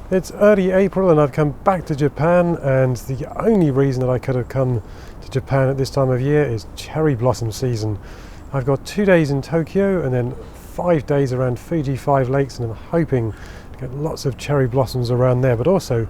It's early April and I've come back to Japan, and the only reason that I could have come to Japan at this time of year is cherry blossom season. I've got 2 days in Tokyo and then 5 days around Fuji Five Lakes, and I'm hoping to get lots of cherry blossoms around there, but also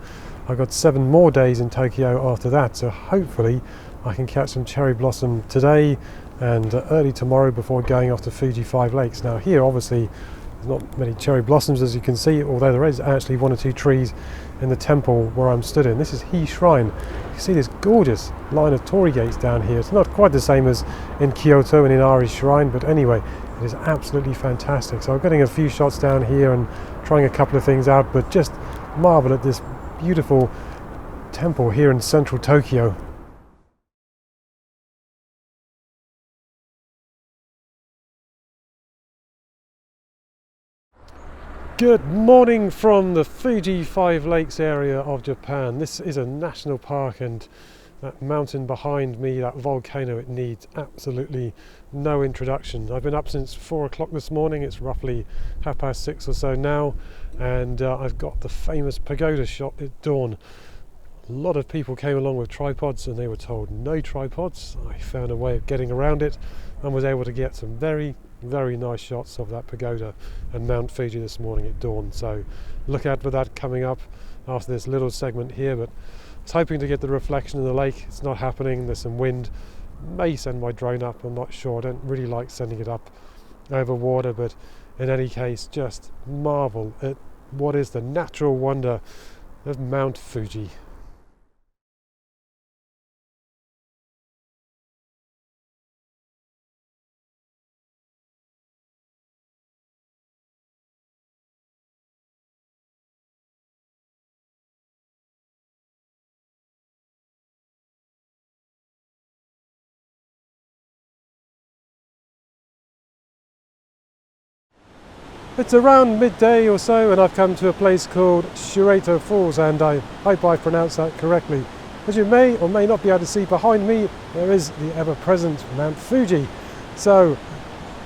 I've got 7 more days in Tokyo after that, so hopefully I can catch some cherry blossom today and early tomorrow before going off to Fuji Five Lakes. Now here obviously there's not many cherry blossoms, as you can see, although there is actually 1 or 2 trees in the temple where I'm stood in. This is He Shrine. You see this gorgeous line of torii gates down here. It's not quite the same as in Kyoto and in Ari Shrine, but anyway, it is absolutely fantastic. So I'm getting a few shots down here and trying a couple of things out, but just marvel at this beautiful temple here in central Tokyo. Good morning from the Fuji Five Lakes area of Japan. This is a national park, and that mountain behind me, that volcano, it needs absolutely no introduction. I've been up since 4 o'clock this morning. It's roughly 6:30 or so now, and I've got the famous pagoda shot at dawn. A lot of people came along with tripods and they were told no tripods. I found a way of getting around it and was able to get some very nice shots of that pagoda and Mount Fuji this morning at dawn. So look out for that coming up after this little segment here, but I was hoping to get the reflection in the lake. It's not happening. There's some wind. May send my drone up, I'm not sure. I don't really like sending it up over water, but in any case, just marvel at what is the natural wonder of Mount Fuji. It's around midday or so, and I've come to a place called Shiraito Falls, and I hope I pronounced that correctly. As you may or may not be able to see behind me, there is the ever-present Mount Fuji. So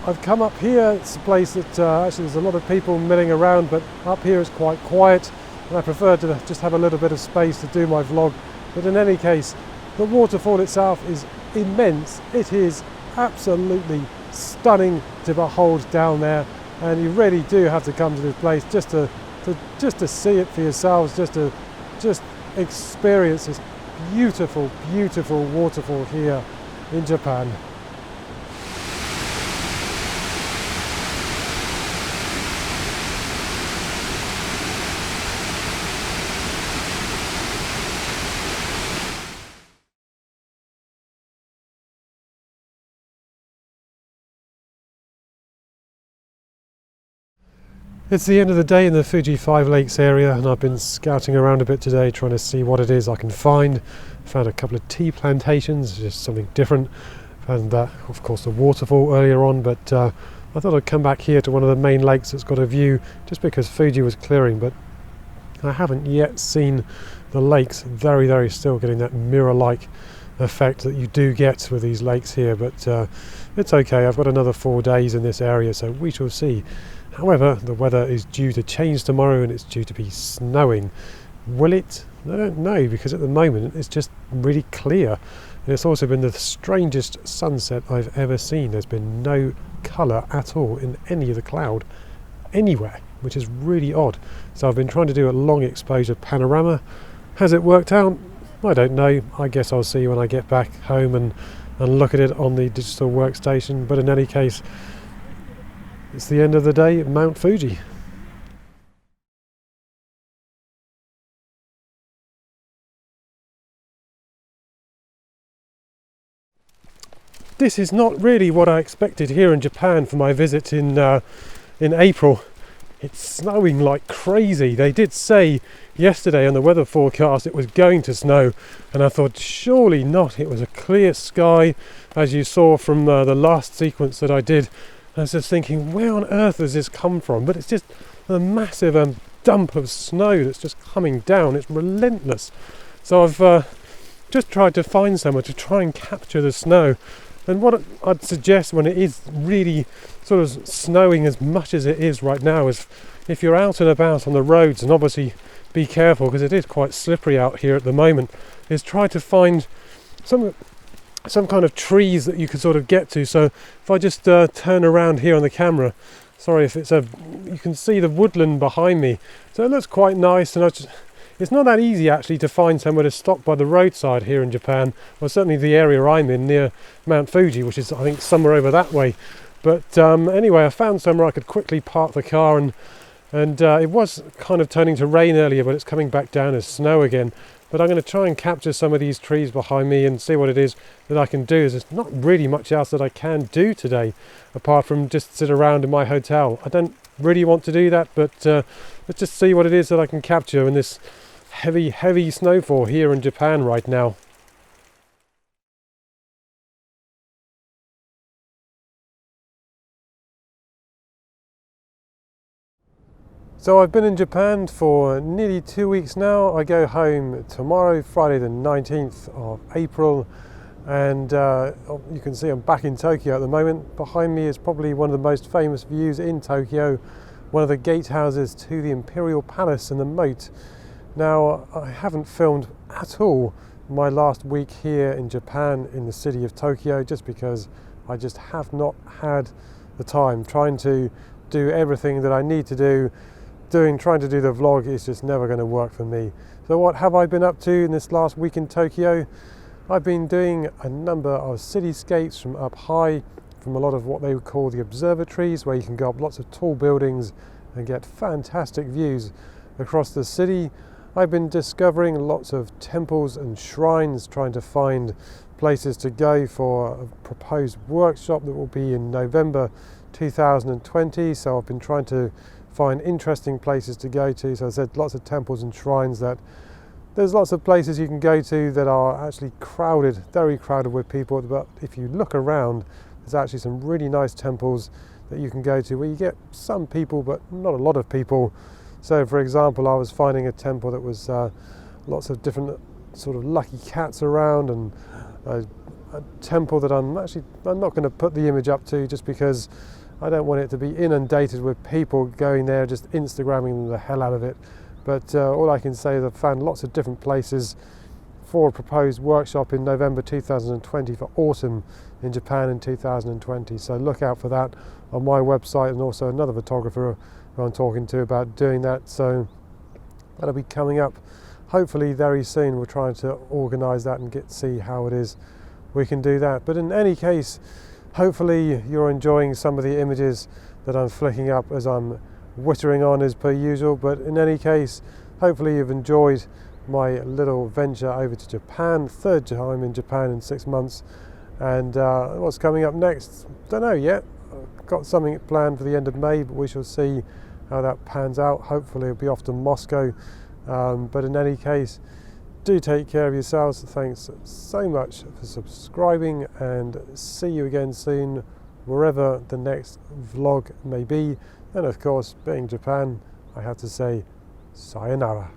I've come up here. It's a place that actually there's a lot of people milling around, but up here it's quite quiet, and I prefer to just have a little bit of space to do my vlog. But in any case, the waterfall itself is immense. It is absolutely stunning to behold down there. And you really do have to come to this place just to see it for yourselves, just experience this beautiful waterfall here in Japan. It's the end of the day in the Fuji Five Lakes area, and I've been scouting around a bit today trying to see what it is I can find. Found a couple of tea plantations, just something different. Found of course the waterfall earlier on, but I thought I'd come back here to one of the main lakes that's got a view, just because Fuji was clearing, but I haven't yet seen the lakes very still getting that mirror-like effect that you do get with these lakes here, but it's okay. I've got another 4 days in this area, so we shall see. However, the weather is due to change tomorrow and it's due to be snowing. Will it? I don't know, because at the moment it's just really clear. And it's also been the strangest sunset I've ever seen. There's been no colour at all in any of the cloud anywhere, which is really odd. So I've been trying to do a long exposure panorama. Has it worked out? I don't know. I guess I'll see when I get back home and look at it on the digital workstation. But in any case, it's the end of the day at Mount Fuji. This is not really what I expected here in Japan for my visit in April. It's snowing like crazy. They did say yesterday on the weather forecast it was going to snow, and I thought surely not. It was a clear sky, as you saw from the last sequence that I did. I was just thinking, where on earth does this come from? But it's just a massive dump of snow that's just coming down. It's relentless. So I've just tried to find somewhere to try and capture the snow. And what I'd suggest when it is really sort of snowing as much as it is right now is if you're out and about on the roads, and obviously be careful because it is quite slippery out here at the moment, is try to find some kind of trees that you can sort of get to. So if I just turn around here on the camera, sorry if you can see the woodland behind me, so it looks quite nice, and it's not that easy actually to find somewhere to stop by the roadside here in Japan, or certainly the area I'm in near Mount Fuji, which is I think somewhere over that way. But anyway, I found somewhere I could quickly park the car, and it was kind of turning to rain earlier, but it's coming back down as snow again. But I'm going to try and capture some of these trees behind me and see what it is that I can do. There's not really much else that I can do today, apart from just sit around in my hotel. I don't really want to do that, but let's just see what it is that I can capture in this heavy snowfall here in Japan right now. So I've been in Japan for nearly 2 weeks now. I go home tomorrow, Friday the 19th of April, and you can see I'm back in Tokyo at the moment. Behind me is probably one of the most famous views in Tokyo, one of the gatehouses to the Imperial Palace and the moat. Now, I haven't filmed at all my last week here in Japan in the city of Tokyo, just because I just have not had the time. Trying to do everything that I need to do, trying to do the vlog is just never going to work for me. So what have I been up to in this last week in Tokyo? I've been doing a number of cityscapes from up high, from a lot of what they would call the observatories, where you can go up lots of tall buildings and get fantastic views across the city. I've been discovering lots of temples and shrines, trying to find places to go for a proposed workshop that will be in November 2020. So I've been trying to find interesting places to go to. So I said lots of temples and shrines, that there's lots of places you can go to that are actually crowded, very crowded with people, but if you look around, there's actually some really nice temples that you can go to where you get some people but not a lot of people. So for example, I was finding a temple that was lots of different sort of lucky cats around, and a temple that I'm not going to put the image up to, just because I don't want it to be inundated with people going there just Instagramming the hell out of it. But all I can say is I've found lots of different places for a proposed workshop in November 2020 for autumn in Japan in 2020. So look out for that on my website, and also another photographer who I'm talking to about doing that. So that'll be coming up hopefully very soon. We're trying to organise that and see how it is we can do that. But in any case, hopefully you're enjoying some of the images that I'm flicking up as I'm whittering on as per usual. But in any case, hopefully you've enjoyed my little venture over to Japan, third time in Japan in 6 months. And what's coming up next, don't know yet. I've got something planned for the end of May, but we shall see how that pans out. Hopefully it'll be off to Moscow. But in any case, do take care of yourselves. Thanks so much for subscribing, and see you again soon, wherever the next vlog may be. And of course, being Japan, I have to say sayonara.